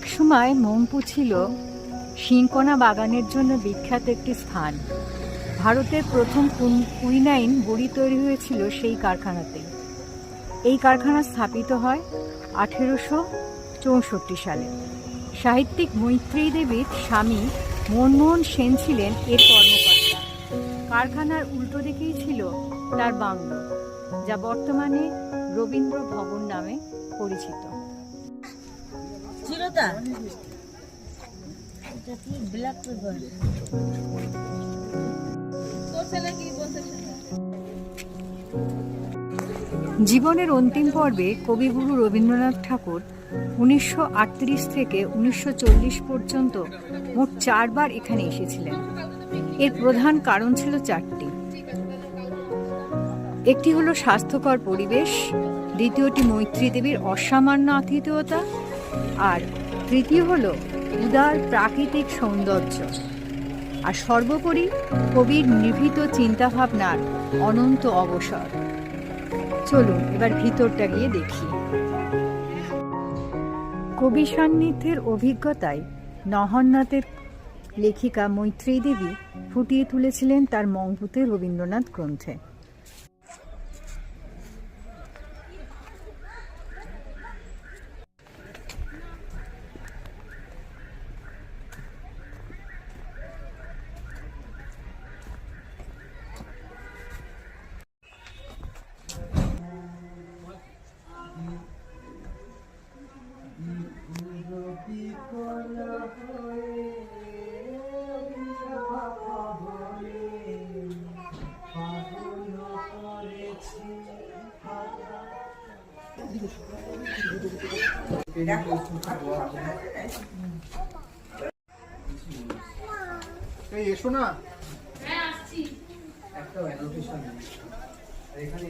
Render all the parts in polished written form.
একসময় মংপু ছিল শিংকোনা বাগানের জন্য বিখ্যাত একটি স্থান। ভারতের প্রথম কুইনাইন বড়ি তৈরি হয়েছিল সেই কারখানাতেই। এই কারখানা স্থাপিত হয় 1864 সালে। সাহিত্যিক মৈত্রেয়ী দেবীর স্বামী মনমোহন সেন ছিলেন এর কর্মকর্তা। কারখানার উল্টো দিকেই ছিল তার বাংলো, যা বর্তমানে রবীন্দ্র ভবন নামে পরিচিত। জীবনের অন্তিম পর্বে কবিগুরু রবীন্দ্রনাথ ঠাকুর 1938 থেকে 1940 পর্যন্ত মোট 4 বার এখানে এসেছিলেন। এর প্রধান কারণ ছিল 4টি। একটি হলো স্বাস্থ্যকর পরিবেশ, দ্বিতীয়টি মৈত্রী দেবীর অসামান্য আতিথেয়তা, আর তৃতীয় হলো উদার প্রাকৃতিক সৌন্দর্য, আর সর্বোপরি কবির নিভৃত চিন্তাভাবনার অনন্ত অবসর। চলুন এবার ভিতরটা গিয়ে দেখি। কবি সান্নিধ্যের অভিজ্ঞতায় নহন্নাথের লেখিকা মৈত্রেয়ী দেবী ফুটিয়ে তুলেছিলেন তার মংপুতে রবীন্দ্রনাথ গ্রন্থে। এসো না, আসছি। একটা অ্যানোটেশন এখানে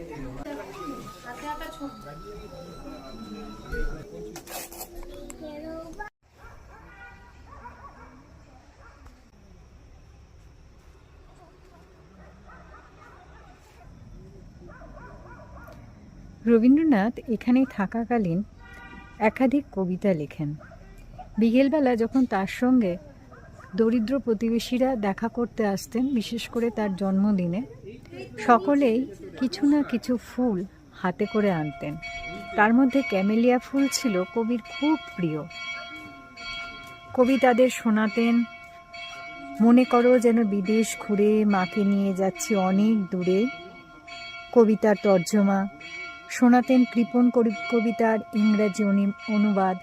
রবীন্দ্রনাথ এখানে থাকাকালীন একাধিক কবিতা লেখেন। বিকেলবেলা যখন তার সঙ্গে দরিদ্র প্রতিবেশীরা দেখা করতে আসতেন, বিশেষ করে তার জন্মদিনে, সকলেই কিছু না কিছু ফুল হাতে করে আনতেন। তার মধ্যে ক্যামেলিয়া ফুল ছিল কবির খুব প্রিয়। কবি তাদের শোনাতেন, মনে করো যেন বিদেশ ঘুরে মাকে নিয়ে যাচ্ছি অনেক দূরে। কবিতার তর্জমা শোনাতেন, কৃপণ কবিতার ইংরাজি অনুবাদ।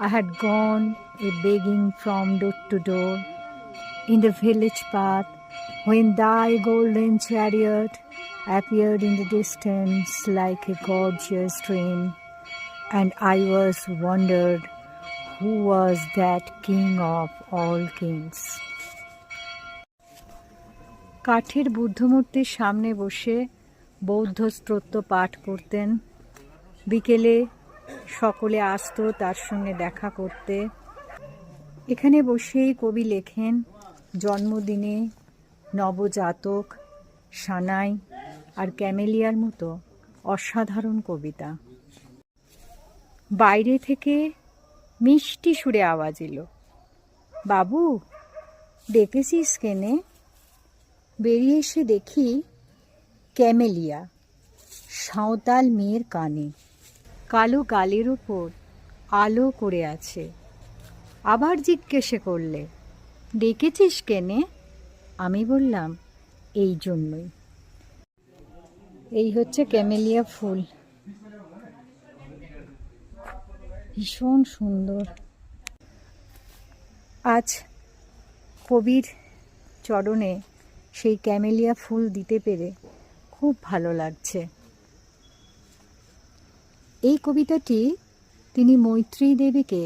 I had gone a begging from door to door in the village path when thy golden chariot appeared in the distance like a gorgeous dream, and I was wondered who was that king of all kings. কাঠের বুদ্ধমূর্তির সামনে বসে বৌদ্ধ স্তোত্র পাঠ করতেন। বিকেলে সকলে আসতো তার সঙ্গে দেখা করতে। এখানে বসেই কবি লেখেন জন্মদিনে, নবজাতক, সানাই আর ক্যামেলিয়ার মতো অসাধারণ কবিতা। বাইরে থেকে মিষ্টি সুরে আওয়াজ এলো, বাবু ডেকেছিস কেনে? বেরিয়ে এসে দেখি ক্যামেলিয়া সাঁওতাল মেয়ের কানে, কালো গালের ওপর আলো করে আছে। আবার জিজ্ঞেসে করলে, ডেকেছিস কেনে? আমি বললাম, এই জন্যই। এই হচ্ছে ক্যামেলিয়া ফুল, ভীষণ সুন্দর। আজ কবির চরণে সেই ক্যামেলিয়া ফুল দিতে পেরে খুব ভালো লাগছে। এই কবিতাটি তিনি মৈত্রেয়ী দেবীকে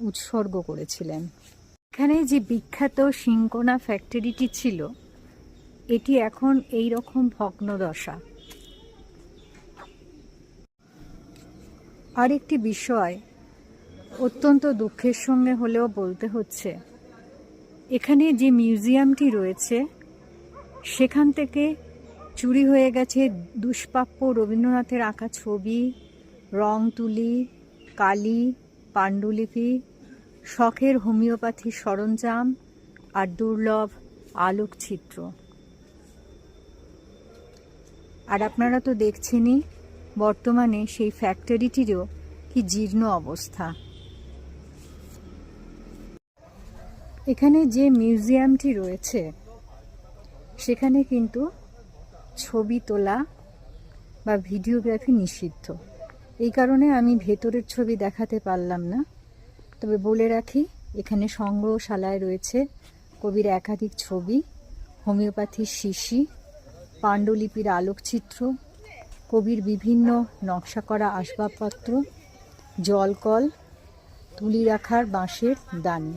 উৎসর্গ করেছিলেন। এখানে যে বিখ্যাত শিংকোনা ফ্যাক্টরিটি ছিল, এটি এখন এই রকম ভগ্নদশা। আরেকটি বিষয় অত্যন্ত দুঃখের সঙ্গে হলেও বলতে হচ্ছে, এখানে যে মিউজিয়ামটি রয়েছে সেখান থেকে চুরি হয়ে গেছে দুষ্প্রাপ্য রবীন্দ্রনাথের আঁকা ছবি, রং তুলি, কালি, পাণ্ডুলিপি, শখের হোমিওপ্যাথি সরঞ্জাম আর দুর্লভ আলোকচিত্র। আর আপনারা তো দেখছেনই বর্তমানে সেই ফ্যাক্টরিটিরও কি জীর্ণ অবস্থা। এখানে যে মিউজিয়ামটি রয়েছে সেখানে কিন্তু ছবি তোলা বা ভিডিওগ্রাফি নিষিদ্ধ। এই কারণে আমি ভেতরের ছবি দেখাতে পারলাম না। তবে বলে রাখি, এখানে সংগ্রহশালায় রয়েছে কবির একাধিক ছবি, হোমিওপ্যাথির শিশি, পাণ্ডুলিপির আলোকচিত্র, কবির বিভিন্ন নকশা করা আসবাবপত্র, জলকল, তুলি রাখার বাঁশের দানি।